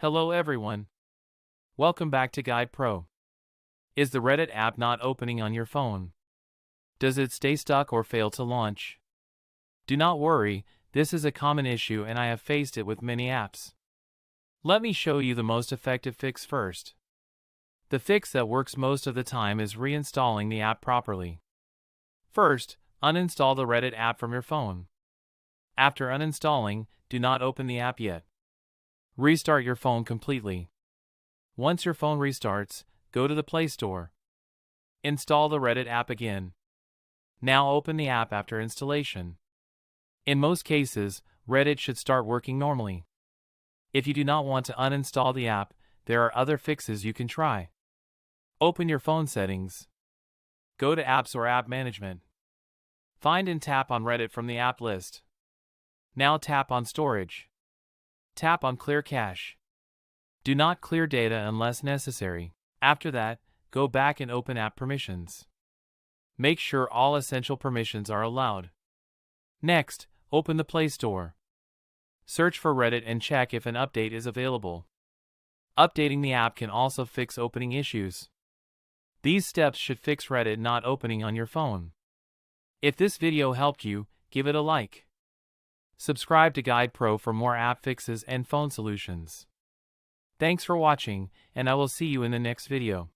Hello everyone. Welcome back to Guide Pro. Is the Reddit app not opening on your phone? Does it stay stuck or fail to launch? Do not worry, this is a common issue and I have faced it with many apps. Let me show you the most effective fix first. The fix that works most of the time is reinstalling the app properly. First, uninstall the Reddit app from your phone. After uninstalling, do not open the app yet. Restart your phone completely. Once your phone restarts, go to the Play Store. Install the Reddit app again. Now open the app after installation. In most cases, Reddit should start working normally. If you do not want to uninstall the app, there are other fixes you can try. Open your phone settings. Go to Apps or App Management. Find and tap on Reddit from the app list. Now tap on Storage. Tap on Clear Cache. Do not clear data unless necessary. After that, go back and open App Permissions. Make sure all essential permissions are allowed. Next, open the Play Store. Search for Reddit and check if an update is available. Updating the app can also fix opening issues. These steps should fix Reddit not opening on your phone. If this video helped you, give it a like. Subscribe to Guide Pro for more app fixes and phone solutions. Thanks for watching, and I will see you in the next video.